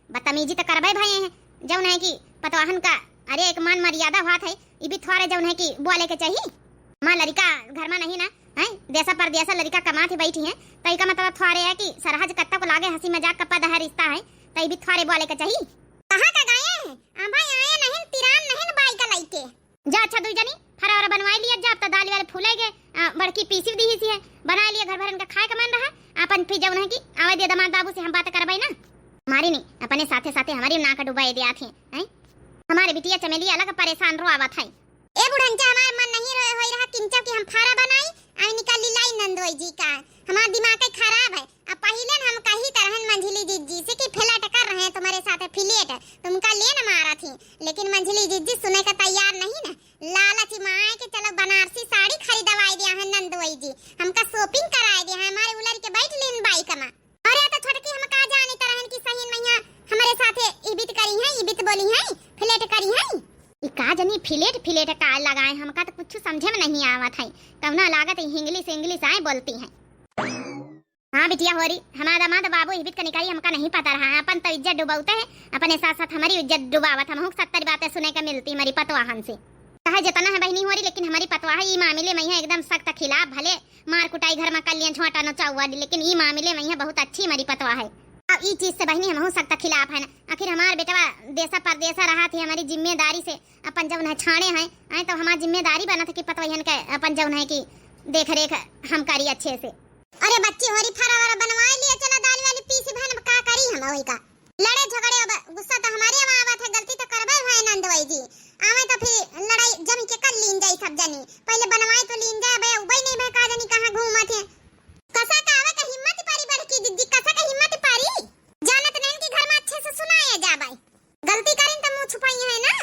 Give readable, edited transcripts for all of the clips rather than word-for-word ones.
बदतमीजी तो करबे भाई है जौन है कि पतवाहन का अरे एक मान मर्यादा हुआ था ई भी थोड़े जौन है कि बोले के चाहिए। मां लड़का घर में नहीं ना है देसा पर देसा लड़का कमा के बैठी है तो इसका मतलब थोड़े है कि सरहज कत्ता को लागे हंसी मजाक का पद है रिश्ता है तो ई भी थोड़े बोले के चाहिए। कहां का गए हैं आ भाई आए नहीं तिरान नहीं बाई का लाइके जा अच्छा दुई जनी फरारा बनवाई लिया जा तो दाल वाले फूलेगे बड़की पीसी दी ही है बना लिया घर भरन का खाए का मन रहा अपन फिर जौन है कि आवे दे दमाद बाबू से हम बात करबाई ना मारी नहीं अपने साथे साथे हमारी नाक डुबाए दे आथे हैं हमारे बिटिया चमेली अलग परेशान रो आवत है ए बुढ़ंचा हमार मन नहीं होई रहा किंचा कि हम फारा बनाई आई निकाली लाई नंदोई जी का हमारा दिमाग ही खराब है। अब पहले हम कही तरहन मंझली जीजी से कि फ्लैट कर रहे हैं तुम्हारे साथ फ्लैट तुमका ले न मारा थी लेकिन मंझली जीजी सुने का तैयार नहीं ना लालच माए के चलो बनारसी साड़ी खरीदवाई दिया है नंदोई जी हमका शॉपिंग कराए दिया है हमारे उलर के बैठ लेन बाइक में अरे तो छोटकी हम का जाने तरहन की सही मैया हमारे साथे इबित करी है इबित बोली है फ्लैट करी है ई का जनी फ्लैट फ्लैट का लगाए हमका तो कुछ समझे में नहीं आवत है कवना लागत इंग्लिश आए बोलती है। हाँ बिटिया होरी हमारा दामाद बाबू इबित का निकाई हमका नहीं पता रहा है अपन तो इज्जत डुबाते हैं अपने साथ साथ हमारी इज्जत डुबावत हम 70 बातें सुने का मिलती हमारी पतवाहन से कहा जितना है बहनी होरी लेकिन हमारी पतवाह ई मामले में है एकदम सख्त खिलाफ भले मार कुटाई घर में कर लिया छोटा नचा हुआ लेकिन ई मामले में है बहुत अच्छी हमारी पतवाह है। अब ई चीज से बहनी हम सख्त खिलाफ है ना आखिर हमार बेटवा देसा परदेसा रहा थी हमारी जिम्मेदारी से अपन जौन है छाणे हैं आए तो हमारी जिम्मेदारी बना था कि पतवाहन का अपन जौन है कि देख रेख हम करी अच्छे से। अरे बच्ची होरी फरावरा बनवा लिए चला दाल वाली पीसी बहन का करी हम वही का लड़े झगड़े अब गुस्सा तो हमारे अब आवत है गलती तो करबे है नंदवाई जी आवे तो फिर लड़ाई जम के कर लीन जाई सब जनी पहले बनवाई तो लीन जाए बे उबई नहीं बे का जनी कहां घूमत है कसा का आवे का हिम्मत पारी बड़की दीदी कसा का हिम्मत पारी जानत नहीं कि घर में अच्छे से सुनाया जा भाई गलती करें तो मुंह छुपाई है ना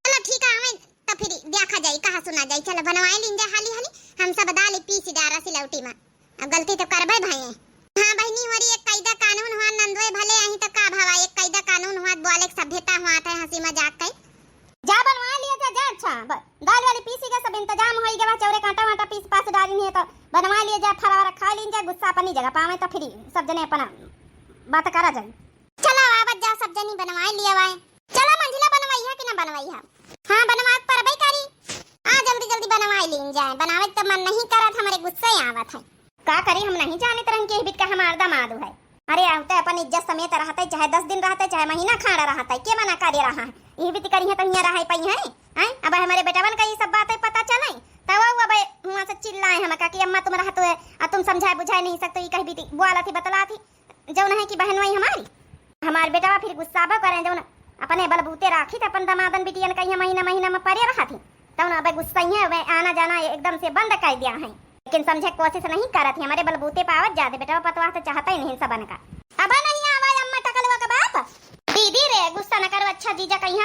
चलो ठीक है आवे तो फिर देखा जाए कहां सुना जाए चलो बनवाई लीन जाए हाली हाली हम सब दाल पीसी डारा सिलौटी में अब गलती तो करबे भाई हां बहनी हमारी एक कायदा कानून हुआ नंदोए भले अही तो का भावा एक कायदा कानून हुआ बोले सभ्यता हुआ था हंसी मजाक के जा बनवा लिया जा अच्छा दाल वाली पीसी का सब इंतजाम होई गवा चौरे कांटा वाटा पीस पास डालनी है तो बनवा लिया जा फरारा खा लीन जा गुस्सा अपनी जगह पावे तो फिर सब जने अपना बात करा जाए चलो आवत जा सब जनी बनवा लिया वाए चलो मंजिला बनवाई है कि ना बनवाई है हां बनवा पर भाई करी आ जल्दी जल्दी बनवा लीन जाए बनावे तो मन नहीं करत हमारे गुस्सा आवत है का करी हम नहीं जाने तरह के बिट का हमार दामाद है अरे आवते अपन इज्जत समेत रहते चाहे 10 दिन रहते चाहे महीना खाड़ा रहता के मना कार्य रहा है ये बिट करी है तो यहाँ रह पाई है हैं अब हमारे बेटावन का ये सब बातें पता चले तब अब वहां से चिल्लाए हम का कि अम्मा तुम रहते है तुम समझाए बुझाए नहीं सकते कहीं भी बोला थी बतला थी जौन है कि बहन वही हमारी हमार बेटा फिर गुस्सा करें जौन अपने बलबूते राखी थे अपन दमादन बिटियन कहीं महीना में पड़े रहा थी तब अब गुस्सा ही है आना जाना एकदम से बंद कर दिया है लेकिन समझे कोशिश नहीं करत है हमारे बलबूते पे आवत जाते बेटा पतवा तो चाहता ही नहीं सबन का अब नहीं आवा अम्मा टकलवा का बाप दीदी रे गुस्सा न करो अच्छा जीजा कहीं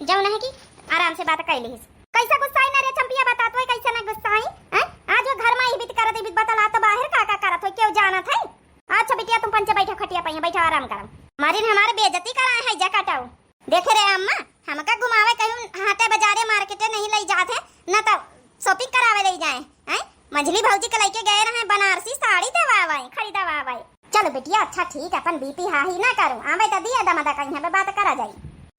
जौन है कि आराम से बात कर ली कैसा गुस्सा है ना रे चंपिया बता तो कैसा ना गुस्सा है आज वो घर में ही बीत करत बीत बतला तो बाहर का करत हो क्यों जाना था अच्छा बिटिया तुम पंचे बैठा खटिया पे बैठा आराम करो मारी ने हमारे बेइज्जती कराए है जा काटाओ देखे रे अम्मा हमका घुमावे कहीं हाटे बाजारे मार्केटे नहीं ले जाते न तो शॉपिंग करावे ले जाए हैं मझली भौजी के लेके गए रहे बनारसी साड़ी देवावाई खरीदवावाई चलो बेटिया अच्छा ठीक अपन बीपी हाही ना करूं आवे तो दिया दमदा कहीं पे बात करा जाई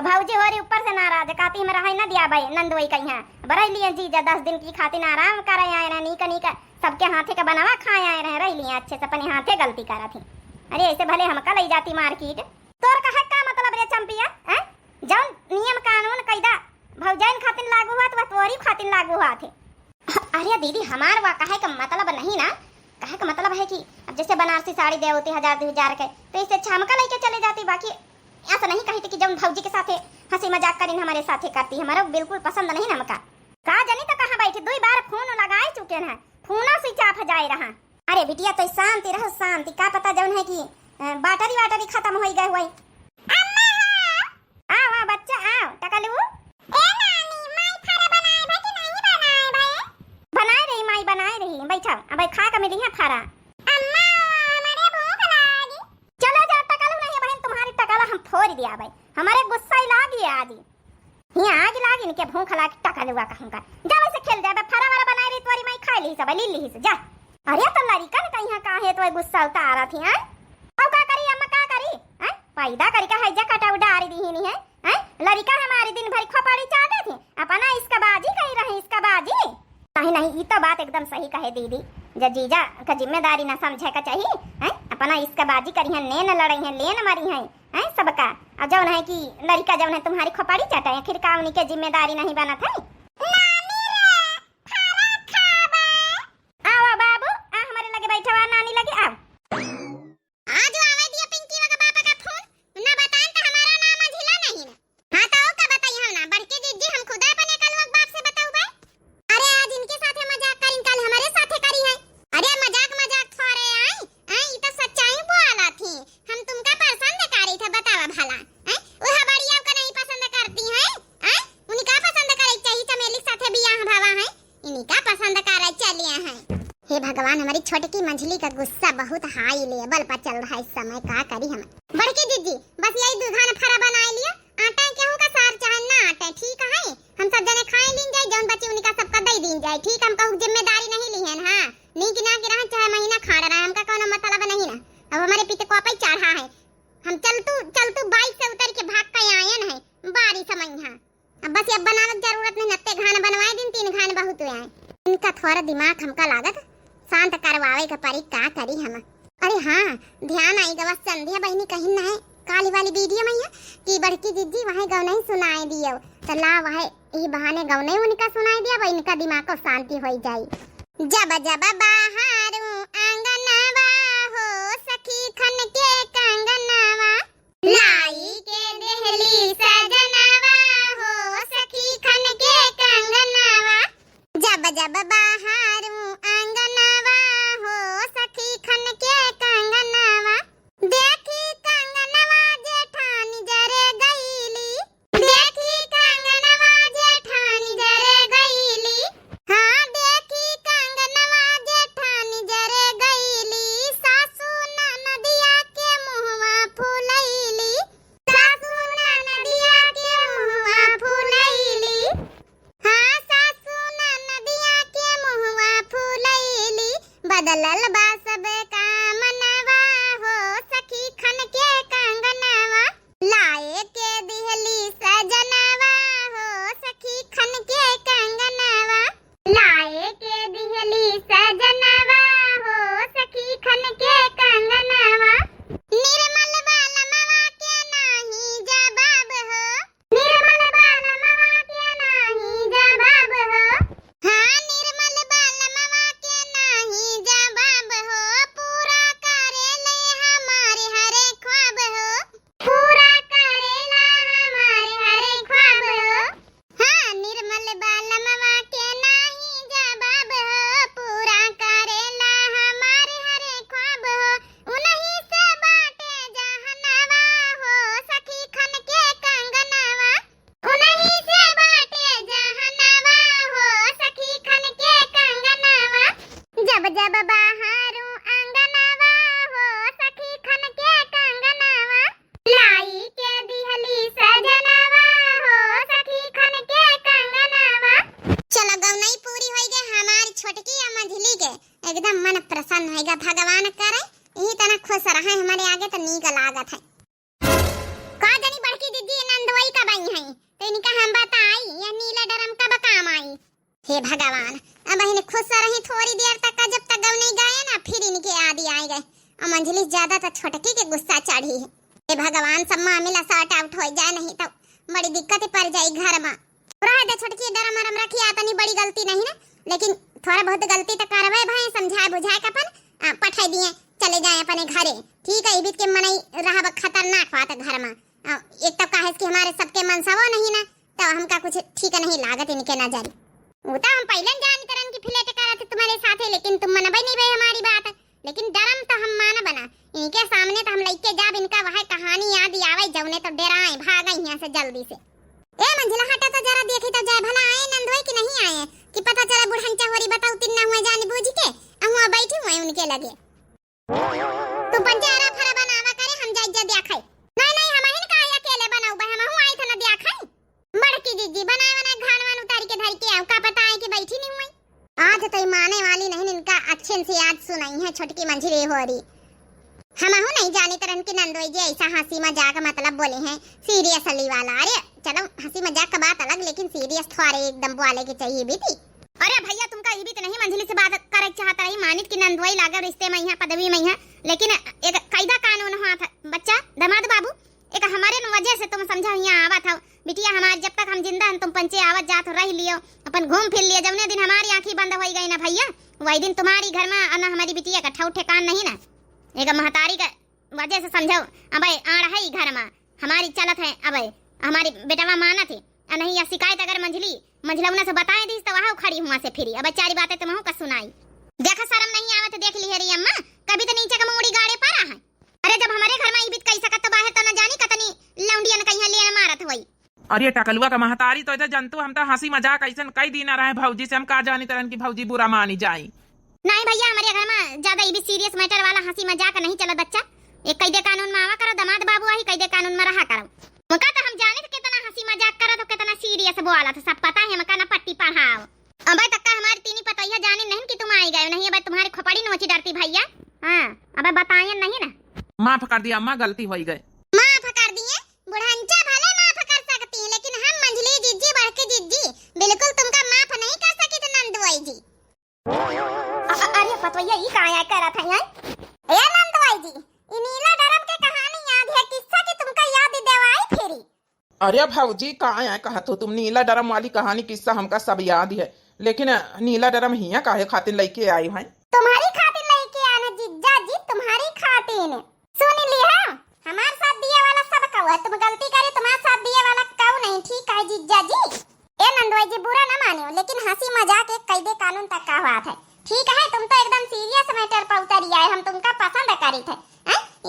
भौजी होरी ऊपर से नाराज काती में रहे ना दिया भाई नंदोई कहीं बरई लिए जीजा 10 दिन की खातिर आराम करे आए रहे नीक सबके हाथे का बनावा खाए आए रहे रह लिए अच्छे से अपने हाथे गलती करा थी अरे ऐसे भले हमका ले जाती मार्केट तोर कहा का मतलब रे चंपिया हैं जौन नियम कानून कायदा भौजाइन खातिर लागू हुआ तो तोरी खातिर लागू हुआ थे अरे दीदी हमार वा कहे का मतलब नहीं ना कहे का मतलब है कि अब जैसे बनारसी साड़ी दे होती 1000-2000 के तो इससे अच्छा हमका लेके चले जाती बाकी ऐसा नहीं कही थी कि जब भौजी के साथ हंसी मजाक करीन हमारे साथ करती हमारा बिल्कुल पसंद नहीं नमका कहा जानी तो कहाँ बैठी 2 बार फोन लगाए चुके हैं फोना स्विच ऑफ जाए रहा अरे बिटिया तो शांति रहो शांति का पता जौन है कि बैटरी खत्म हो गए हुई आओ बच्चा आओ टकलू बनाए रही बैठा अब खा का मिली है खारा अम्मा हमारे भूख लगी चलो जा टकलू नहीं बहन तुम्हारी टकला हम फोड़ दिया भाई हमारे गुस्सा ही लागी आज यहाँ आग लागी इनके भूख लगी टकलुआ कहूंगा जा वैसे खेल जा फरा वाला बनाए रही तुम्हारी मैं खा ली सब ले ली से जा अरे तो लड़का ने कहीं का है तो गुस्सा उतारा थी हैं अब का करी अम्मा का करी हैं पैदा करके हैजा कटा उडारी दी नहीं है हैं? लड़का हमारे दिन भर खोपड़ी चाहते थे अपना इसका बाजी कही रहे इसका बाजी नहीं नहीं ये तो बात एकदम सही कहे दीदी जब जीजा का जिम्मेदारी ना समझे का चाहिए हैं? अपना इसका बाजी करी है ने न लड़ई है ले न मारी है हैं सबका और जौन है कि लड़का जौन है तुम्हारी खोपड़ी चाटा है आखिर का उनके जिम्मेदारी नहीं बना था आओ बाबू आ हमारे लगे बैठा हुआ नानी लगे आओ आज आवे दिया पिंकी का पापा का फोन ना बताएं तो हमारा नाम अझिला नहीं ना हां तो का बताई हम ना बड़के जीजी हम खुदा बने कल वक्त बाप से बताऊ भाई अरे आज इनके साथे मजाक करिन कल हमारे साथे करी है अरे मजाक थोड़े आई ये तो सच्चाई बोला थी हम तुमका पसंद करी थे बतावा भला हैं ओह बढ़िया को नहीं पसंद करती है हैं उनका पसंद करे चाहिए चमेली साथे बियाह भावा है इनका पसंद करे चलिए हैं हे भगवान हमारी छोटकी मंझली का गुस्सा बहुत हाई लेवल पर चल रहा है इस समय का करी हम बड़की जीजी बस यही दूधा ने फरा बना लिया आटा गेहूं का सार चाहे ना आटे ठीक है हम सब जने खाए लीन जाए जौन बच्चे उनका सबका दे दीन जाए ठीक हम कहू जिम्मेदारी नहीं ली है हां नहीं गिना के रहा चाहे महीना खा रहा है हमका कोनो मतलब नहीं ना अब हमारे पीते को पे चढ़ा है हम चल तू बाइक से उतर के भाग के आए हैं बारी समय हां अब बस अब बनावत जरूरत नहीं नत्ते खाना बनवाए दिन 3 खाने बहुत हुए हैं इनका थोड़ा दिमाग हमका लागत शांत करवावे का परी का करी हम अरे हाँ ध्यान आई गवा संध्या बहनी कहीं ना है काली वाली वीडियो में है कि बड़की जीजी वहां गाँव नहीं सुनाई दियो तो ला वहां ये बहाने गाँव नहीं उनका सुनाई दिया वह इनका दिमाग को शांति हो जाए जब जब बाहर आंगनवा हो सखी खन के कंगनवा लाई के देहली सजनवा हो सखी खन के कंगनवा जब जब बाहर आंगनवा हो सखी खन के कंगनवा देखी कंगनवा जेठानी जरे गईली देखी कंगनवा जेठानी जरे गईली हाँ देखी कंगनवा जेठानी जरे गईली सासू ननदिया के मुहवा फुलैली सासू ननदिया के मुहवा फुलैली हाँ सासू ननदिया के मुहवा फुलैली बदलल बा सब कामनवा हो सखी खन के कंगनवा लाए के दिहली सजनवा हो सखी खन के कंगनवा लाए के दिहली सजनवा हो सखी खन के कंगनवा निर्मल बालमवा के नाही जवाब हो निर्मल बालमवा के नाही जवाब हो हाँ निर्मल बालमवा के नाही जवाब हो पूरा करेले हमारे हरे ख्वाब हो पूरा करेला हमारे हरे ख्वाब हो हाँ निर्मल बालमवा के नाही जवाब हो पूरा करेला हमारे हरे ख्वाब हो उन्हीं से बाटे जहनवा हो सखी खन के कंगनवा उन्हीं से बाटे जहनवा हो सखी खन के कंगनवा जब जब बाहरों आंगनवा हो सखी खन के कंगनवा लाई के दिहली सजनवा हो सखी खन के कंगनवा चलो गौ नहीं पूरी होई गए हमारी छोटकी या मंझली के एकदम मन प्रसन्न होएगा भगवान करे यही तना खुश रहे हमारे आगे तो नीक लागत है का जानी बड़की दीदी नंदवई का बई है तो इनका हम बताई या नीला डरम कब काम आई हे भगवान अब बहन खुश रही थोड़ी देर तक जब तक गौ नहीं गए ना फिर इनके आदि आए गए और मंझली ज्यादा तो छोटकी के गुस्सा चढ़ी है हे भगवान सब मामला सॉर्ट आउट हो जाए नहीं तो बड़ी दिक्कत पड़ जाए घर में रह दे छोटकी डरम मरम रखी आता नहीं बड़ी गलती नहीं ना लेकिन थोड़ा बहुत गलती तो करवे भाई समझाए बुझाए कपन पठाई दिए चले जाए अपने घरे ठीक है बीत के मनई रहा खतरनाक बात घर में एक तो काहे कि हमारे सबके मनसावो नहीं ना तो हमका कुछ ठीक नहीं लागत इनके नजर वो तो हम पहले जानी तरन की फिलेट करत तुम्हारे साथे लेकिन तुम मनबई नहीं भाई हमारी बात लेकिन डरम तो हम माना बना इनके सामने तो हम लइके जाब इनका वह कहानी याद आवे जवने तो डराए भागा यहां से जल्दी से ए मंजिला हटा तो जरा देखी तो जाए भला आए नंदोई कि नहीं आए कि पता चला बुढ़न चहोरी बताऊ तिन्ना हुआ जानी बूझ के हुआ बैठी हुए उनके लगे तू पंजारा फरा बनावा करे हम जाई जा देखाई नहीं हम हिन का अकेले बनाऊ बे हम हूं आई थ न देखाई बड़की जीजी बनाए बना घानवान उतार के धर के आऊ का पता है कि बैठी नहीं हुई आज तो माने वाली नहीं इनका अच्छे से याद सुनाई है छोटकी मंझली हो रही हम हूं नहीं जानी तरन की नंदोई जी ऐसा हंसी मजाक मतलब बोले हैं सीरियसली वाला। अरे चलो हंसी मजाक का बात अलग, लेकिन सीरियस थोड़े एकदम बोले के चाहिए भी थी। अरे भैया तुमका ये भी तो नहीं मंझली से बात करे चाहता रही, मानित की नंदोई लागे रिश्ते में यहाँ पदवी में यहाँ, लेकिन एक कायदा कानून हुआ था बच्चा दामाद बाबू, एक हमारे वजह से तुम समझा यहाँ आवा था बिटिया हमारे, जब तक हम जिंदा हैं तुम पंचे आवत जात रह लियो, अपन घूम फिर लियो। जब दिन हमारी आंखें बंद हो गई ना भैया, वही दिन तुम्हारी घर में और हमारी बिटिया का ठौ ठेकान नहीं ना, एक महतारी का वजह से समझो। अब आड़ है घर में हमारी चलत है, अब हमारी बेटवा माना थी नहीं, या शिकायत अगर मंझलौना से बताए दी तो वहाँ खड़ी हुआ से फिरी। अब चारी बातें तुम का सुनाई, देखा शर्म नहीं आवत, देख ली है री अम्मा कभी तो नीचे का मोड़ी गाड़े पारा है। अरे जब हमारे घर में ई बीत कई सकत तो बाहर तो न जानी कतनी लौंडियन कहीं ले मारत होई। अरे टकलुआ का महतारी तो इधर जंतु, हम तो हंसी मजाक ऐसा कई दिन रहे भौजी से, हम का जानी तरन की भौजी बुरा मानी जाई। नहीं भैया हमारे घर में ज्यादा ये भी सीरियस मैटर वाला हंसी मजाक नहीं चला बच्चा, एक कायदे कानून में आवा करो, दामाद बाबू आई कायदे कानून में रहा करो। मुका तो हम जाने कितना हंसी मजाक करा तो कितना सीरियस बोला था, सब पता है मका ना पट्टी पढ़ाओ। अब तक हमारी तीनी पतैया जाने नहीं कि तुम आई गए नहीं, अब तुम्हारी खोपड़ी नोची डरती भैया। हां अब बताएं नहीं ना, माफ कर दिया अम्मा, गलती हो गई। माफ कर दिए बुढ़ांचा भले माफ कर सकती है, लेकिन हम मंझली जिज्जी बढ़ के जिज्जी बिल्कुल तुमका माफ नहीं कर सकी तो नंदवाई जी। अरे पतवैया ये कहां आया करा था यार ए नंदवाई जी, ये नीला डरम के कहानी याद है किस्सा की तुमका याद दिवाई फेरी। अरे भौजी कहाँ है कहा तो तुम, नीला डरम वाली कहानी किस्सा हमका सब याद है, लेकिन नीला डरम हिया काहे खातिर लेके आई है? तुम्हारी खातिर लेके आना जिज्जा जी, तुम्हारी खातिर। सुन लिया हमारे साथ दिए वाला सब कहो है, तुम गलती करे तुम्हारे साथ दिए वाला कहो नहीं, ठीक है जिज्जा जी। ए नंदवाई जी बुरा ना मानियो, लेकिन हंसी मजाक एक कायदे कानून तक का बात है, ठीक है? तुम तो एकदम सीरियस मैटर पर उतरी आए, हम तुमका पसंद करी थे।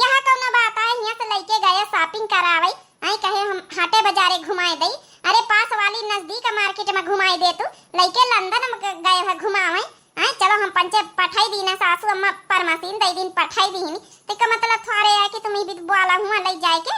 यहाँ कौन बात है, यहाँ से लेके गए शॉपिंग करावे, आई कहे हम हाटे बाजारे घुमाए दई, अरे पास वाली नजदीक मार्केट में घुमाए दे, तू लेके लंदन में गए है घुमावे। आई चलो हम पंचे पठाई दी ना, सासू अम्मा पर मशीन दई दिन पठाई दी नहीं, तो का मतलब थोड़े है कि तुम ही भी बोला हुआ ले जाए के।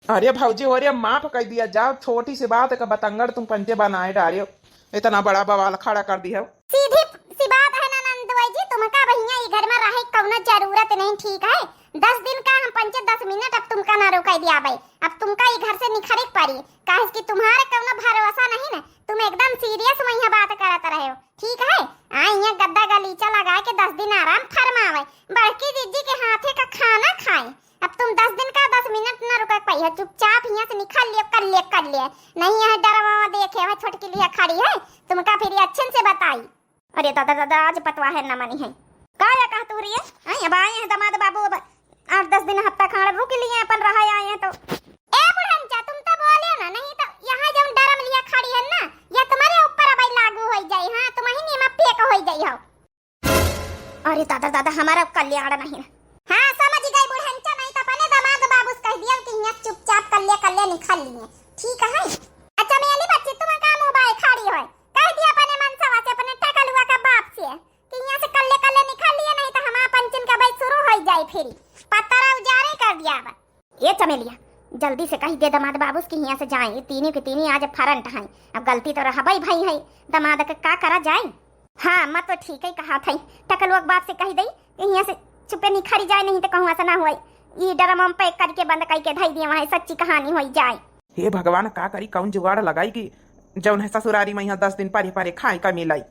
अरे भौजी हो रे माफ कर दिया, जाओ छोटी सी बात का बतंगड़ तुम पंचे बनाए डालियो, इतना बड़ा बवाल खड़ा कर दिया। सीधी सी बात है ना नंदवाई जी, तुमका भैया ये घर में रहे कौनो जरूरत नहीं, ठीक है? 10 दिन का हम पंचे 10 मिनट अब तुमका ना रोकाई दिया भाई, अब तुमका ये घर से निखरे पड़ी, काहे कि तुम्हारे कौनो भरोसा नहीं ना, तुम एकदम सीरियस में यहाँ बात करत रहे हो, ठीक है? यहाँ गद्दा गलीचा लगा के 10 दिन आराम फरमावे, बड़की दीदी के हाथे का खाना खाए। अब तुम 10 दिन का 10 मिनट न रुक पाई, चुपचाप यहाँ से निकल लियो, कर लियो नहीं यहाँ डरवा देखे है छोटकी लिया खड़ी है, तुमका फिर अच्छे से बताई। अरे दादा दादा आज पतवा है न मनी है का कहा तू रही है, अब आए हैं दामाद बाबू, अब 8-10 दिन हफ्ता खाना रुक लिए अपन रहा आए हैं तो। ए बुढ़ंचा तुम तो बोले ना, नहीं तो यहाँ जब डरम लिया खड़ी है ना, या तुम्हारे ऊपर अब लागू हो जाए, हां तुम ही नीमा फेंक हो जाई हो। अरे दादा दादा हमारा कल्याण नहीं, हां समझ गई बुढ़ंचा, नहीं तो अपने दामाद बाबू कह दिया कि यहाँ चुपचाप कल्ले निकल लिए, ठीक है? अच्छा मेरी बच्ची तुम का मोबाइल खड़ी हो, कह दिया अपने मनसवा से, अपने टकलुआ का बाप से कि यहाँ से कल्ले निकल लिए, नहीं तो हमारा पंचन का भाई शुरू हो जाए, फिर पत्थर उजारे कर दिया। अब ये चमेलिया जल्दी से कही दे दामाद बाबू की यहाँ से जाए, तीनी की तीनी आज फरंट है, अब गलती तो रहा भाई है, दामाद का का करा जाए। हाँ मत तो ठीक है कहा था, टकलुआ बाप से कही दई कि यहाँ से चुपे निखरी जाए, नहीं तो कहूँ ऐसा ना हुआ, ये डरम हम पैक करके बंद करके धई दिए, वहाँ सच्ची कहानी हो जाए। हे भगवान का करी, कौन जुगाड़ लगाई कि जौन है ससुरारी में यहाँ 10 दिन पारे खाए का मिलाई,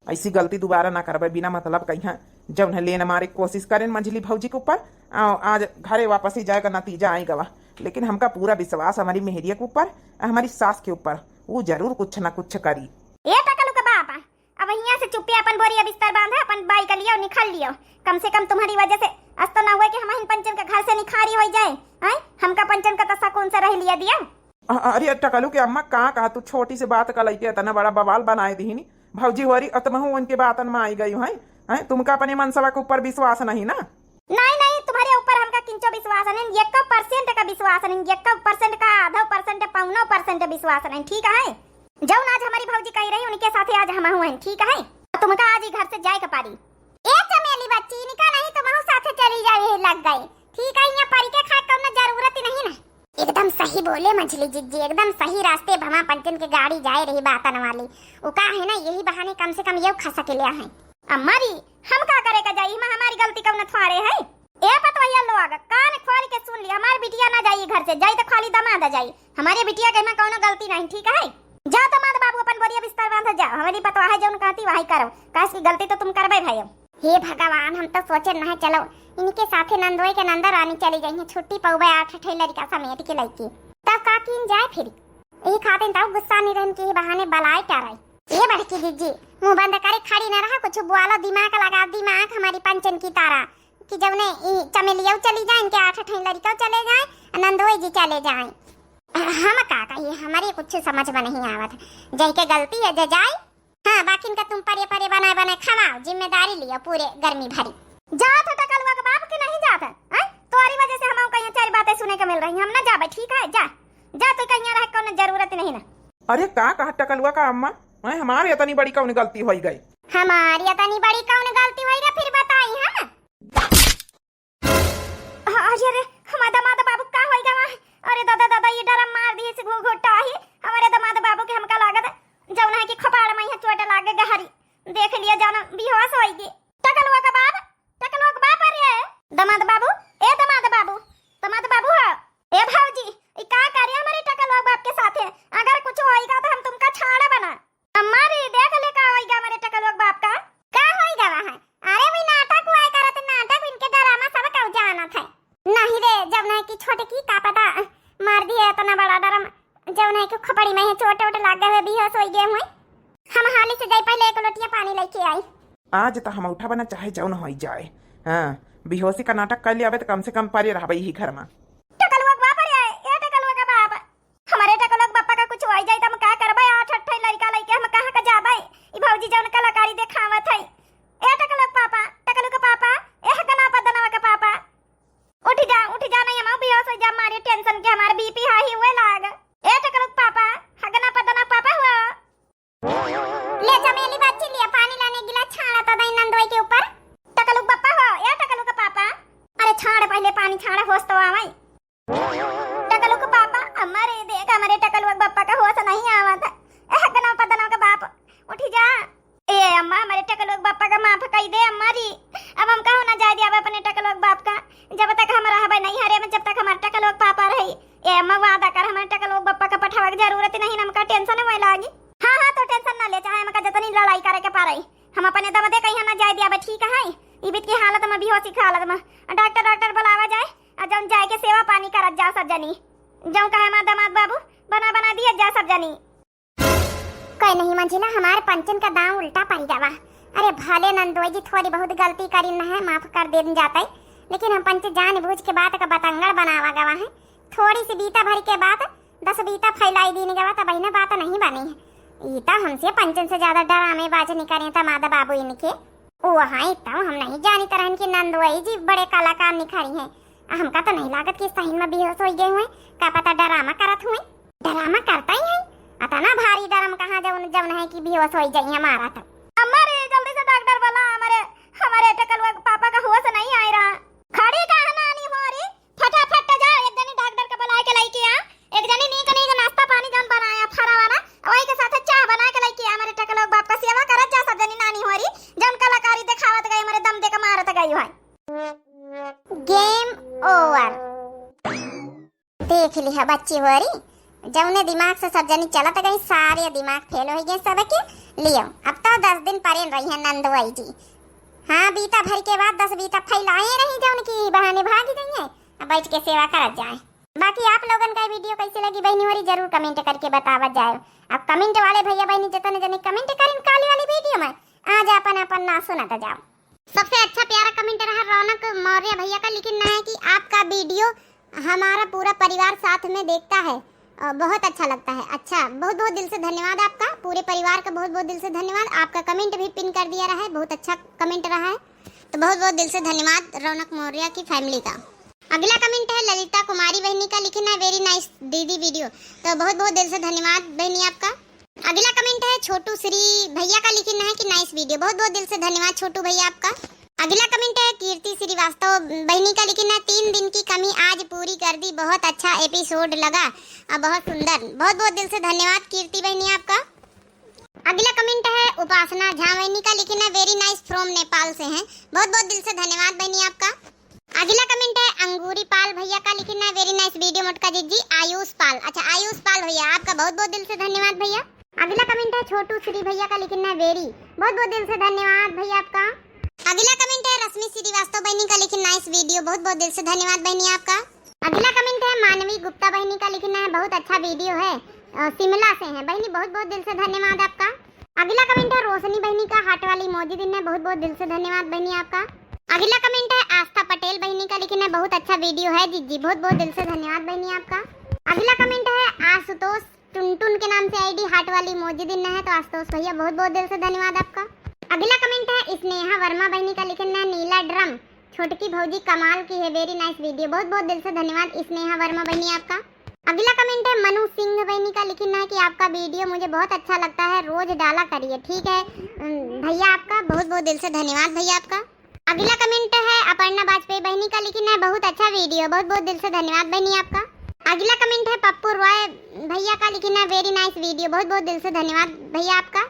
ऐसी गलती दोबारा ना करबे, बिना मतलब कहीं जब है लेने मारे कोशिश करें मंझली भौजी के ऊपर, आज घरे वापस ही जाएगा, नतीजा आएगा। लेकिन हमका पूरा विश्वास हमारी मेहरिया के ऊपर, हमारी सास के ऊपर, वो जरूर कुछ ना कुछ करी। ये टकलू का बाप अब यहाँ से चुप्पी अपन बोरिया बिस्तर बांधा, अपन बाई कर लियो निकल लियो, कम से कम तुम्हारी वजह से अस्तो ना हुआ कि हमारे पंचन का घर से निखारी हो जाए, हमका पंचन का तसा कौन सा रह लिया दिया। अरे टकलू के अम्मा कहा तू छोटी सी बात का लेके इतना बड़ा बवाल बनाए दी भौजी हो रही, अतमहू उनके बातन में आई गई है, तुमका अपने मनसवा के ऊपर विश्वास नहीं ना? नहीं तुम्हारे ऊपर हमका किंचो विश्वास नहीं, 1% का विश्वास नहीं, 1% का आधा परसेंट 5% विश्वास नहीं, ठीक है? जब आज हमारी भौजी कही रही उनके साथ आज हम हुए, ठीक है? तुमका आज ही घर से जाए का पारी। ए चमेली बच्ची निका नहीं तुम साथ चली जाए लग गई, ठीक है? यहाँ परी के खा करना जरूरत ही नहीं ना। एकदम सही बोले मंझली जिज्जी, एकदम सही रास्ते भमा पंचन के गाड़ी जाए रही बातन वाली, वो का है ना, यही बहाने कम से कम ये खा सके लिया है। अम्मारी हम का करे का जाई, हमारी गलती कब न थोड़े है, ए पतवैया लोग कान खोल के सुन ली, हमारी बिटिया ना जाइए घर से, जाई तो खाली दमाद आ जाई। हमारी बिटिया के में कोनो गलती नहीं, ठीक है? जा दमाद बाबू अपन बोरिया बिस्तर बांध जा, हमारी पतवा है जौन कहती वही करो, काश की गलती तो तुम करबे भाई। हे भगवान, हम तो सोचे ना चलो इनके साथे नंदोई के नंदा रानी चली गई है, छुट्टी पौबे 8 लड़का समेत के लड़की, तब का किन जाए फिर एक खातिर तब गुस्सा नहीं रहन के बहाने बलाए टराई। ये बड़की दीदी मुंह बंद करे खड़ी न रहा, कुछ बुआला दिमाग लगा, दिमाग हमारी पंचन की तारा कि जब ने चमेलिया चली जाए, इनके 8 लड़का चले जाए, नंदोई जी चले जाए। हम का ये हमारी कुछ समझ में नहीं आवत, जय के गलती है जे जाए। हाँ बाकी इनका तुम परे परे बनाए बनाए खवाओ, जिम्मेदारी लियो पूरे गर्मी भरी। जात है टकलुआ के बाप की नहीं जात है, तोरी वजह से हम कहीं 4 बातें सुने को मिल रही, हम ना जाबे, ठीक है? जा जा, तो कहीं रह कोनो जरूरत नहीं ना। अरे का कहा टकलुआ का अम्मा, हमारी इतनी बड़ी कौन गलती हो गई? हमारी इतनी बड़ी कौन गलती हुई रे, फिर बताई है ना। अरे हमारे दामाद बाबू का होएगा वहां? अरे दादा दादा ये डरम मार दिए से घोटा ही हमारे दामाद बाबू के, हमका लागत जौन है कि खपाड़ में है चोट लागे गहरी, देख लिया जाना बेहोश होएगी। टकलुआ का बाप, टकलुआ का बाप अरे दामाद बाबू, ए दामाद बाबू, दामाद बाबू है ए भाऊजी, ई का कार्य हमारे टकलुआ बाप के साथ है? अगर कुछ होएगा तो हम तुमका छाड़ा बना, हमारी देख ले का होएगा हमारे टकलुआ बाप का होएगा वहां? अरे वही नाटक हुआ करत, नाटक इनके ड्रामा सब का जाना था नहीं रे, जब नहीं कि छोटे की का पता मार दिया इतना बड़ा डरम, जब नहीं कि खपड़ी में चोट वोट लाग गए, बेहोश हो गए हुए। हम हाली से जाई पहले एक लोटिया पानी लेके आई। आज तो हम उठा बना चाहे जौन हो जाए, हाँ बेहोशी का नाटक कर लिया तो कम से कम पारे रहबे ही घर में। टकलुआ का बाप रे, ए टकलुआ का बाप, हमारे टकलुआ बापा का कुछ हो जाए तो हम का करबे? 8 लड़का लेके हम कहां का जाबे? ई भौजी जौन कलाकारी देखावत है। ए टकलुआ पापा, टकलुआ का पापा, ए हकना पदनवा का पापा, उठ जा नहीं हम बेहोश हो जा, मारे टेंशन के हमारे बीपी हाई हुए लाग। ए टकलुआ पापा, हगना पदना पापा हुआ ले चमेली बच्ची लिया पानी लाने गिलास छाड़ा था दई नंदोई के ऊपर। टकलुआ पापा हो, ए टकलुआ का पापा, अरे छाड़ पहले पानी छाड़ा, होश तो आवाई। टकलुआ का पापा, हमारे देख हमारे टकलुआ पापा का होश नहीं आवत, ए हगना पदना का बाप उठ जा। ए अम्मा हमारे टकलुआ पापा का माफ कर दे हमारी, अब हम कहो ना जाए दिया अपने टकलुआ बाप का, जब तक हम रहबे नहीं हरे में, जब तक हमारे टकलुआ पापा रही। ए अम्मा वादा कर हमारे टकलुआ पापा का पठावा की जरूरत नहीं, हमका टेंशन है लागी। हाँ तो टेंशन ना ले, चाहे हमका जतनी लड़ाई करे के पारे, हम अपने दम दे कहीं ना जाए दिया, ठीक है? ई बीत की हालत में बेहोशी की हालत में डॉक्टर बुलावा जाए, और जौन जाए के सेवा पानी करत जा सब जनी, जौन कहे हमारे दामाद बाबू बना दिया जा सब जनी। कहीं नहीं मंजिला, हमारे पंचन का दांव उल्टा पड़ जावा। अरे भले नंदोई जी थोड़ी बहुत गलती करी न है, माफ कर दे जाता है, लेकिन हम पंच जान बूझ के बात का बतंगड़ बनावा गवा है। थोड़ी सी बीता भर के बात 10 बीता फैलाई दी गवा, तब बहने बात नहीं बनी है। ईता हमसे पंचन से ज्यादा डरामे बाज नहीं करे था मादा बाबू इनके, ओ हाँ इतना हम नहीं जानी तरह की नंदोई जी बड़े कलाकार निखारी हैं। हमका तो नहीं लागत कि सही में बेहोश हो गए हुए, का पता डरामा करत हुए, डरामा करता ही है, अतना भारी डरम कहाँ जब है कि बेहोश हो जाए हमारा। तो हमारे जल्दी से डॉक्टर बोला, हमारे टकलुआ पापा का होश नहीं आ रहा। खड़ी कहाँ नानी हो रही, फटाफट जाओ, एक जनी डॉक्टर का बुला के लेके आ, एक जनी नीक नाश्ता पानी जौन बनाया फरा वाला वही के साथ चाय बना के लेके आ, हमारे टकलुआ बाप का सेवा करत जा सब जनी नानी हो रही, जौन कलाकारी दिखावत गई हमारे दम दे के मारत गई है। गेम ओवर, देख लिया बच्ची हो रही, जौने दिमाग से सब जनी चलत गई, सारे दिमाग फेल हो गए सबके लियो। अब तो 10 दिन परे रही है नंदोई जी, हाँ बीता भर के बाद 10 बीता फैलाए रही, जौन की बहाने भाग गई है, अब बैठ के सेवा करत जाए। बाकी आप लोगन का वीडियो कैसे लगी बहनी होरी जरूर कमेंट करके बतावत जाए। अब कमेंट वाले भैया बहनी जितने जने कमेंट करें काली वाली वीडियो में, आज अपन ना सुनत जाओ। सबसे अच्छा प्यारा कमेंट रहा रौनक मौर्य भैया का, लेकिन ना है कि आपका वीडियो हमारा पूरा परिवार साथ में देखता है, बहुत अच्छा लगता है। अच्छा, बहुत बहुत दिल से धन्यवाद आपका, पूरे परिवार का बहुत बहुत दिल से धन्यवाद। आपका कमेंट भी पिन कर दिया रहा है, बहुत अच्छा कमेंट रहा है, तो बहुत बहुत दिल से धन्यवाद रौनक मौर्य की फैमिली का। अगला कमेंट है ललिता कुमारी बहनी का, लिखना है वेरी नाइस दीदी वीडियो, तो बहुत बहुत दिल से धन्यवाद बहनी आपका। अगला कमेंट है छोटू श्री भैया का, लिखना है कि नाइस वीडियो, बहुत बहुत दिल से धन्यवाद छोटू भैया आपका। अगला कमेंट है कीर्ति श्रीवास्तव बहनी का, लिखना है 3 दिन की कमी आज पूरी कर दी, बहुत अच्छा एपिसोड लगा, बहुत सुंदर, बहुत बहुत दिल से धन्यवाद कीर्ति बहनी आपका। अगला कमेंट है उपासना झा बहनी का, लिखना है वेरी नाइस फ्रॉम नेपाल से हैं, बहुत बहुत दिल से धन्यवाद बहनी आपका। अगला कमेंट है अंगूरी पाल भैया का, लिखना है वेरी नाइस वीडियो मोटका जी। आयुष पाल, अच्छा आयुष पाल भैया, आपका बहुत बहुत दिल से धन्यवाद भैया। अगला कमेंट है छोटू श्री भैया का, लिखना है वेरी, बहुत बहुत दिल से धन्यवाद भैया आपका। अगला कमेंट है रश्मि श्रीवास्तव बहनी का, लिखना नाइस वीडियो, बहुत बहुत दिल से धन्यवाद बहनी आपका। अगला कमेंट है मानवी गुप्ता बहनी का, लिखना है बहुत अच्छा वीडियो है, शिमला से है बहनी, बहुत बहुत दिल से धन्यवाद आपका। अगला कमेंट है रोशनी बहनी का, हाट वाली मौजी दिन है, बहुत बहुत दिल से धन्यवाद बहनी आपका। अगला कमेंट है आस्था पटेल बहनी का, लिखना है बहुत अच्छा वीडियो है जी, बहुत बहुत दिल से धन्यवाद बहनी आपका। अगला कमेंट है आशुतोष टुनटुन के नाम से आईडी, हाट वाली मौजी दिन है, तो आशुतोष भैया बहुत बहुत दिल से धन्यवाद आपका। अगला कमेंट है स्नेहा वर्मा बहनी का, लिखना है नीला ड्रम, छोटकी भौजी कमाल की है, वेरी नाइस वीडियो, बहुत बहुत दिल से धन्यवाद स्नेहा वर्मा बहनी आपका। अगला कमेंट है मनु सिंह बहनी का, लिखना है कि आपका वीडियो मुझे बहुत अच्छा लगता है, रोज डाला करिए, ठीक है भैया आपका, बहुत बहुत दिल से धन्यवाद भैया आपका। अगला कमेंट है अपर्णा वाजपेयी बहनी का, लिखना है बहुत अच्छा वीडियो, बहुत बहुत दिल से धन्यवाद बहनी आपका। अगला कमेंट है पप्पू रॉय भैया का, लिखना है वेरी नाइस वीडियो, बहुत बहुत दिल से धन्यवाद भैया आपका।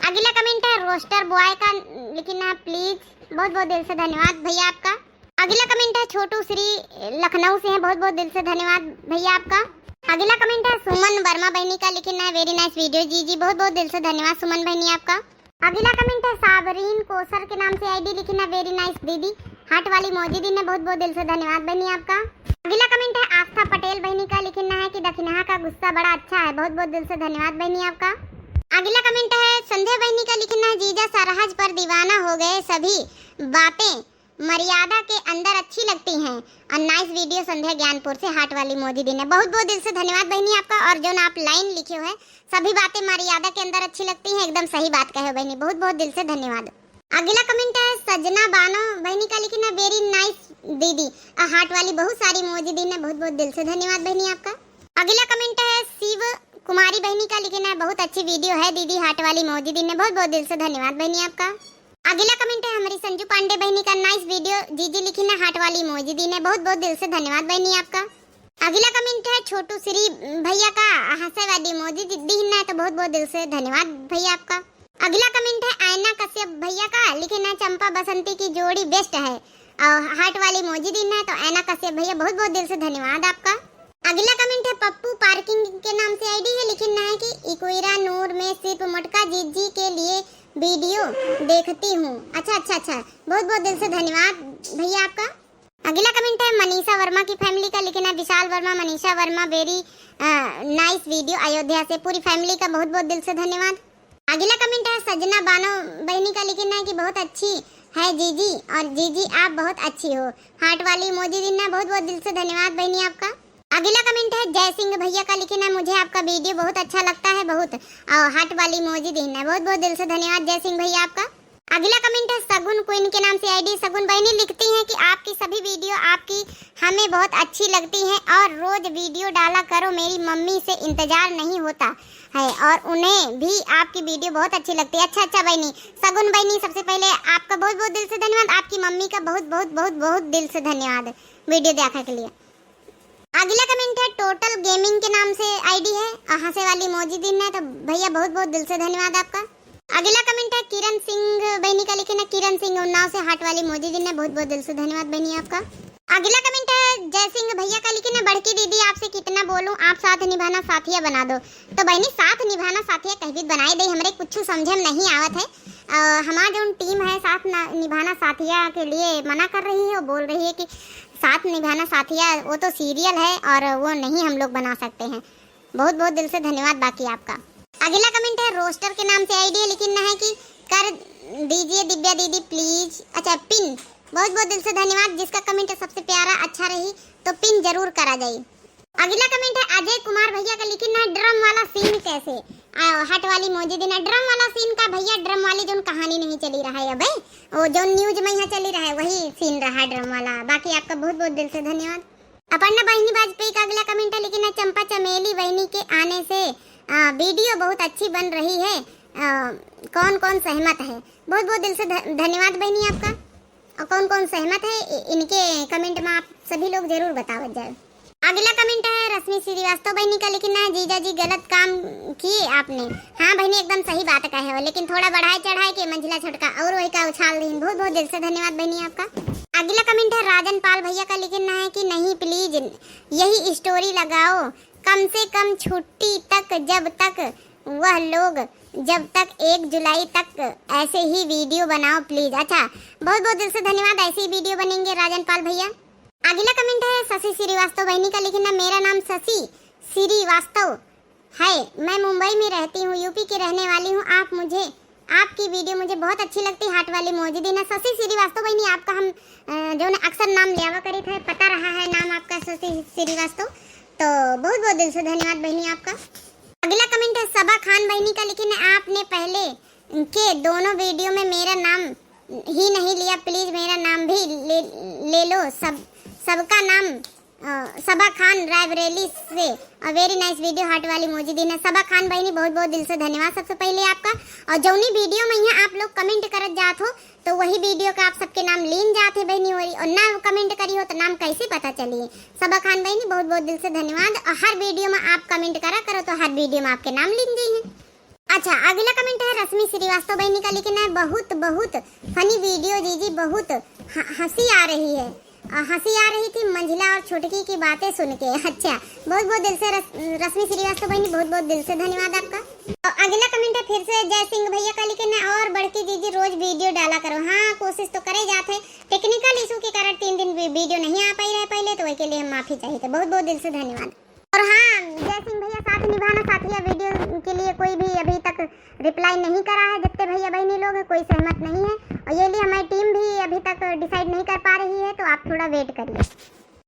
अगला कमेंट है रोस्टर बॉय का, लिखना है प्लीज, बहुत बहुत दिल से धन्यवाद भैया आपका। अगला कमेंट है छोटू श्री लखनऊ से है, बहुत बहुत दिल से धन्यवाद भैया आपका। अगला कमेंट है सुमन वर्मा बहनी का, लिखना है वेरी नाइस वीडियो जी, बहुत बहुत दिल से धन्यवाद सुमन बहनी आपका। अगला कमेंट है साबरीन कोसर के नाम से आईडी, लिखना वेरी नाइस दीदी, हाट वाली मौजी दिन है, बहुत बहुत दिल से धन्यवाद बहनी आपका। अगला कमेंट है आस्था पटेल बहनी का, लिखना है कि दक्षिणा का गुस्सा बड़ा अच्छा है, बहुत बहुत दिल से धन्यवाद बहनी आपका। अगला कमेंट है संध्या बहनी का, लिखना है जीजा सरहज पर दीवाना हो गए, सभी बातें मर्यादा के अंदर अच्छी लगती हैं, और नाइस वीडियो संध्या ज्ञानपुर से, हाट वाली मौजी दिन है, बहुत बहुत दिल से धन्यवाद बहनी आपका। और जो ना आप लाइन लिखे हो है, सभी बातें मर्यादा के अंदर अच्छी लगती हैं, एकदम सही बात कहे बहनी, बहुत बहुत दिल से धन्यवाद। अगला कमेंट है सजना बानो बहनी का, लिखना वेरी नाइस दीदी, हाट वाली बहुत सारी मौजी दिन है, बहुत बहुत दिल से धन्यवाद बहनी आपका। अगला कमेंट है शिव कुमारी बहनी का, लिखना है बहुत अच्छी वीडियो है दीदी, हाट वाली मौजी दिन है, बहुत बहुत दिल से धन्यवाद बहनी आपका। अगला कमेंट है हमारी संजू पांडे बहनी का, नाइस वीडियो जीजी, लिखना हाट वाली मौजी दिन है, बहुत बहुत दिल से धन्यवाद बहनी आपका। अगला कमेंट है छोटू श्री भैया का, हंसे वाली मौजी दिन है, तो बहुत बहुत दिल से धन्यवाद भैया आपका। अगला कमेंट है आयना कश्यप भैया का, लिखना चंपा बसंती की जोड़ी बेस्ट है, और हाट वाली मौजी दिन है, तो आयना कश्यप भैया बहुत बहुत दिल से धन्यवाद आपका। अगला कमेंट है पप्पू पार्किंग के नाम से आईडी है, लिखना है कि इकोइरा नूर में सिर्फ मोटका जीजी के लिए वीडियो देखती हूँ, अच्छा अच्छा अच्छा, बहुत बहुत दिल से धन्यवाद भैया आपका। अगला कमेंट है मनीषा वर्मा की फैमिली का, लिखना Vishal Verma, Manisha Verma, very nice video, Ayodhya से, पूरी फैमिली का बहुत बहुत दिल से धन्यवाद। अगला कमेंट है सजना बानो बहनी का, लिखना है कि बहुत अच्छी है जीजी, और जीजी आप बहुत अच्छी हो, हाट वाली मौजी दिन है, बहुत बहुत दिल से धन्यवाद बहनी आपका। अगला कमेंट है जय सिंह भैया का, लिखना है मुझे आपका वीडियो बहुत अच्छा लगता है, बहुत, और हाट वाली मौजी दिन है, बहुत बहुत दिल से धन्यवाद जय सिंह भैया आपका। अगला कमेंट है सगुन क्वीन के नाम से आईडी, सगुन बहनी लिखती हैं कि आपकी सभी वीडियो आपकी हमें बहुत अच्छी लगती हैं, और रोज वीडियो डाला करो, मेरी मम्मी से इंतजार नहीं होता है, और उन्हें भी आपकी वीडियो बहुत अच्छी लगती है, अच्छा अच्छा बहनी, सगुन बहनी सबसे पहले आपका बहुत बहुत दिल से धन्यवाद, आपकी मम्मी का बहुत बहुत बहुत बहुत दिल से धन्यवाद वीडियो देखने के लिए। अगला कमेंट है टोटल गेमिंग के नाम से आईडी है, हंसे वाली मौजी दिन है, तो भैया बहुत बहुत दिल से धन्यवाद आपका। अगला कमेंट है किरण सिंह बहनी का, लिखना किरण सिंह उन्नाव से, हाट वाली मौजी दिन है, बहुत बहुत दिल से धन्यवाद बहनी आपका। अगला कमेंट है जय सिंह भैया का, लिखना बड़की दीदी आपसे कितना बोलूं, आप साथ निभाना साथिया बना दो, तो बहनी साथ निभाना साथिया कहीं भी बनाई दे, हमरे कुछ समझ में नहीं आवत है, हमारा जो टीम है साथ निभाना साथिया के लिए मना कर रही है, वो बोल रही है कि साथ निभाना साथिया वो तो सीरियल है, और वो नहीं हम लोग बना सकते हैं, बहुत बहुत दिल से धन्यवाद बाकी आपका। अगला कमेंट है रोस्टर के नाम से आईडी है, लिखना है कि कर दीजिए दिव्या दीदी प्लीज, अच्छा पिन, बहुत बहुत दिल से धन्यवाद, जिसका कमेंट सबसे प्यारा अच्छा रही तो पिन जरूर करा जाए। अगला कमेंट है अजय कुमार भैया का, लिखना है ड्रम वाला सीन कैसे, हाट वाली मौजी दिन है, ड्रम वाला सीन का भैया, ड्रम वाली जो कहानी नहीं चली रहा है, अब वो जो न्यूज में यहाँ चली रहा है वही सीन रहा है ड्रम वाला, बाकी आपका बहुत बहुत दिल से धन्यवाद। अपर्णा बहनी वाजपेयी का अगला कमेंट है, लिखना चंपा चमेली बहनी के आने से वीडियो बहुत अच्छी बन रही है, कौन कौन सहमत है, बहुत बहुत दिल से धन्यवाद बहनी आपका, और कौन कौन सहमत है इनके कमेंट में आप सभी लोग जरूर बताओ जाए। अगला कमेंट है रश्मि श्रीवास्तव बहनी का, लिखना है जीजा जी गलत काम किए आपने, हाँ बहनी एकदम सही बात कहे हो, लेकिन थोड़ा बढ़ाए चढ़ाए के मंजिला छटका और वही का उछाल दी, बहुत बहुत दिल से धन्यवाद बहनी आपका। अगला कमेंट है राजन पाल भैया का, लिखना है कि नहीं प्लीज यही स्टोरी लगाओ, कम से कम छुट्टी तक, जब तक वह लोग, जब तक 1 जुलाई तक ऐसे ही वीडियो बनाओ प्लीज। अच्छा, बहुत बहुत दिल से धन्यवाद, ऐसे ही वीडियो बनेंगे राजन पाल भैया। अगला कमेंट है शशि श्रीवास्तव बहनी का, लिखना मेरा नाम शशि श्रीवास्तव है, मैं मुंबई में रहती हूँ, यूपी की रहने वाली हूँ। आपकी वीडियो मुझे बहुत अच्छी लगती है, हार्ट वाली मौजूद है ना। शशि श्रीवास्तव बहनी, आपका हम जो ना अक्सर नाम लिया करे थे, पता रहा है नाम आपका शशि श्रीवास्तव, तो बहुत बहुत दिल से धन्यवाद बहनी आपका। अगला कमेंट है सबा खान बहनी का, लिखना आपने पहले के दोनों वीडियो में मेरा नाम ही नहीं लिया, प्लीज मेरा नाम भी ले लो। सबका नाम सबा खान रायबरेली से, वेरी नाइस वीडियो, हार्ट वाली मौजूद है। सबा खान बहनी बहुत बहुत दिल से धन्यवाद सबसे पहले आपका। और जौनी वीडियो में यहाँ आप लोग कमेंट करत जात हो तो वही वीडियो का आप सबके नाम लीन जाते बहनी, और ना कमेंट करी हो तो नाम कैसे पता चलिए। सबा खान बहनी बहुत बहुत दिल से धन्यवाद। हर वीडियो में आप कमेंट करा करो तो हर वीडियो में आपके नाम लीन गई है। अच्छा, अगला कमेंट है रश्मि श्रीवास्तव बहनी का, लिखना है बहुत बहुत फनी वीडियो जीजी, बहुत हंसी आ रही है, हंसी आ रही थी मंझिला और छुटकी की बातें सुन के। अच्छा, बहुत बहुत दिल से रश्मि श्रीवास्तव बहनी बहुत बहुत दिल से धन्यवाद आपका। और अगला कमेंट है फिर से जय सिंह भैया का, लिखना और बढ़ती दीदी रोज वीडियो डाला करो। हाँ, कोशिश तो करे जाते हैं, टेक्निकल इशू के कारण 3 दिन वीडियो नहीं आ पाई रहे पहले, तो उसके लिए हम माफी चाहिए थे। बहुत बहुत दिल से धन्यवाद। और हाँ, जय सिंह भैया साथ निभाना साथिया, वीडियो के लिए कोई भी अभी तक रिप्लाई नहीं करा है, जितने भैया बहनी लोग हैं कोई सहमत नहीं है, और ये लिए हमारी टीम भी अभी तक डिसाइड नहीं कर पा रही है, तो आप थोड़ा वेट करिए।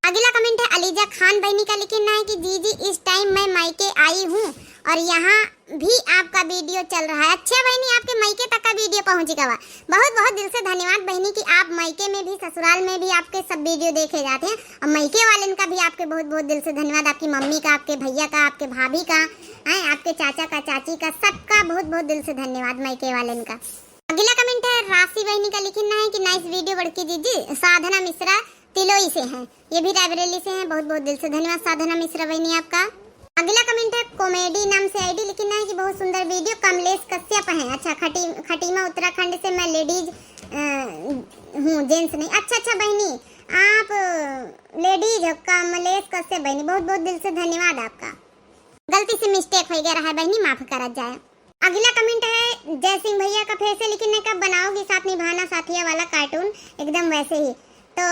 अगला कमेंट है अलीजा खान बहनी का, लिखना है कि दीदी इस टाइम मैं मायके आई हूँ और यहाँ भी आपका वीडियो चल रहा है। अच्छा बहनी, आपके मायके तक का वीडियो पहुँचेगा। बहुत बहुत दिल से धन्यवाद बहनी कि आप मायके में भी ससुराल में भी आपके सब वीडियो देखे जाते हैं, और मायके वाले का भी आपके बहुत बहुत दिल से धन्यवाद। आपकी मम्मी का, आपके भैया का, आपके भाभी का, आपके चाचा का, चाची का, सबका बहुत बहुत दिल से धन्यवाद मायके वाले का। अगला कमेंट है राशि बहनी का, लिखना है कि नाइस वीडियो बड़की दीदी, साधना मिश्रा तिलोई से हैं, ये भी रायबरेली से हैं। बहुत बहुत दिल से धन्यवाद साधना मिश्रा बहनी आपका। अगला कमेंट है कॉमेडी नाम से आईडी, लिखना है कि बहुत सुंदर वीडियो, कमलेश कश्यप हैं। अच्छा, खटीमा उत्तराखंड से, मैं लेडीज हूँ, जेंट्स नहीं। अच्छा बहनी, आप लेडीज हो, कमलेश कश्यप बहनी, बहुत बहुत दिल से धन्यवाद आपका। गलती से मिस्टेक हो गया रहा बहनी, माफ करा जाए। अगला कमेंट है जय सिंह भैया का, फिर से लिखना कब बनाओगी साथ निभाना साथिया वाला कार्टून, एकदम वैसे ही। तो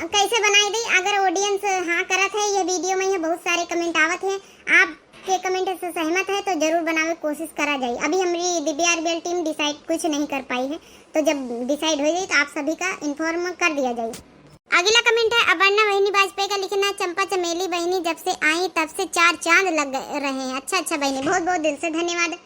कैसे बनाई गई, अगर ऑडियंस हाँ करत है, ये वीडियो में बहुत सारे कमेंट आवत हैं, आपके कमेंट से सहमत है तो जरूर बनावे कोशिश करा जाए। अभी हमारी DBRBL टीम डिसाइड कुछ नहीं कर पाई है, तो जब डिसाइड हो जाए तो आप सभी का इन्फॉर्म कर दिया जाए। अगला कमेंट है अपर्णा बहनी वाजपेयी का, लिखना चंपा चमेली बहनी जब से आई तब से 4 चांद लग रहे हैं। अच्छा बहनी, बहुत बहुत दिल से धन्यवाद।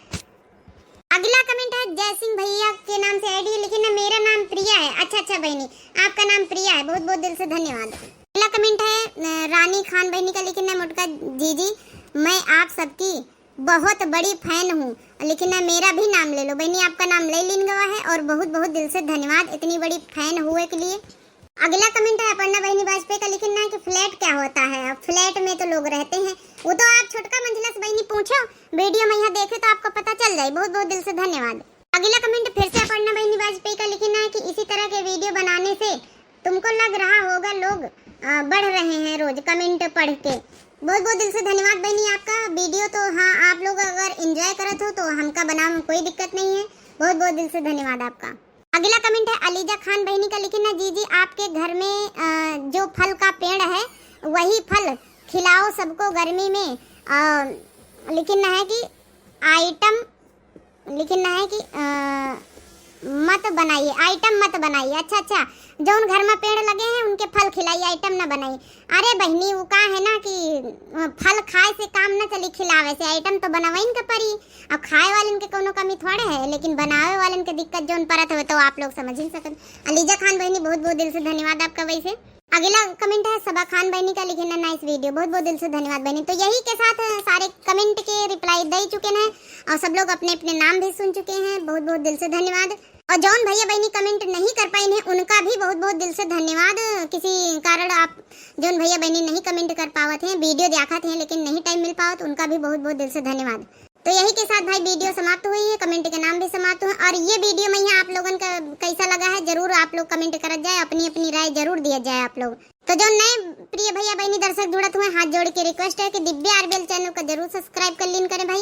अगला कमेंट है जय सिंह भैया के नाम से आईडी, लिखना मेरा नाम प्रिया है। अच्छा बहनी, आपका नाम प्रिया है, बहुत बहुत दिल से धन्यवाद। अगला कमेंट है रानी खान बहनी का, लिखना मुटका जीजी मैं आप सबकी बहुत बड़ी फैन हूँ, लिखना मेरा भी नाम ले लो। बहनी आपका नाम ले लिन गवा है, और बहुत बहुत दिल से धन्यवाद इतनी बड़ी फैन हुए के लिए। अगला कमेंट है अपर्णा बहनी वाजपेयी का, लिखना है कि फ्लैट क्या होता है। फ्लैट में तो लोग रहते हैं, वो तो आप छोटका मंजिला से बहनी पूछो, वीडियो में यहाँ देखे तो आपको पता चल जाए। बहुत बहुत दिल से धन्यवाद। अगला कमेंट फिर से अपर्णा बहनी वाजपेयी का, लिखना है कि इसी तरह के वीडियो बनाने से तुमको लग रहा होगा लोग बढ़ रहे हैं रोज कमेंट पढ़ के। बहुत बहुत दिल से धन्यवाद बहनी आपका। वीडियो तो हाँ, आप लोग अगर एंजॉय करत हो तो हमका बनाने में कोई दिक्कत नहीं है। बहुत बहुत दिल से धन्यवाद आपका। अगला कमेंट है अलीजा खान बहनी का, लिखना जीजी आपके घर में जो फल का पेड़ है वही फल खिलाओ सबको गर्मी में। लिखना है कि आइटम, लिखना है कि मत बनाइए, आइटम मत बनाइए। अच्छा, जौन घर में पेड़ लगे हैं उनके फल खिलाइए, आइटम ना बनाइए। अरे बहनी, वो का है ना कि फल खाए से काम ना चली, खिलावे से। आइटम तो बनावे इनके परी, अब खाए वाले के कोनो कमी थोड़े है, लेकिन बनावे वाले के दिक्कत जौन परत हो तो आप लोग समझ ही सकते। अलीजा खान बहनी बहुत बहुत दिल से धन्यवाद आपका। वैसे अगला कमेंट है सबा खान बहनी का, लिखना नाइस वीडियो। बहुत बहुत दिल से धन्यवाद बहनी। तो यही के साथ सारे कमेंट के रिप्लाई दे चुके हैं, और सब लोग अपने अपने नाम भी सुन चुके हैं। बहुत बहुत दिल से धन्यवाद। और जौन भैया बहनी कमेंट नहीं कर पाए हैं उनका भी बहुत बहुत दिल से धन्यवाद। किसी कारण आप जौन भैया बहनी नहीं कमेंट कर पावत हैं, वीडियो देखा थे लेकिन नहीं टाइम मिल पावत, उनका भी बहुत बहुत दिल से धन्यवाद। तो यही के साथ भाई वीडियो समाप्त हुई है, कमेंट के नाम भी समाप्त हुए। और ये वीडियो में आप लोगों का कैसा लगा है जरूर आप आप लोग कमेंट कर जाए, अपनी अपनी राय जरूर दिया जाए आप लोग। तो जो नए प्रिय भैया बहनी दर्शक जुड़त हुए, हाथ जोड़ के रिक्वेस्ट है कि दिव्या आरबीएल चैनल को जरूर सब्सक्राइब कर लीन करें भाई।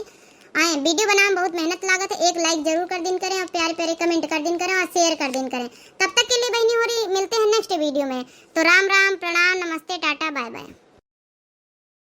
आए वीडियो बनाने में बहुत मेहनत लागत है, एक लाइक जरूर कर दिन करें और प्यारे प्यारे कमेंट कर दिन करें और शेयर कर दिन करें। तब तक के लिए बहनी हो रही, मिलते हैं नेक्स्ट वीडियो में। तो राम राम, प्रणाम, नमस्ते, टाटा, बाय बाय।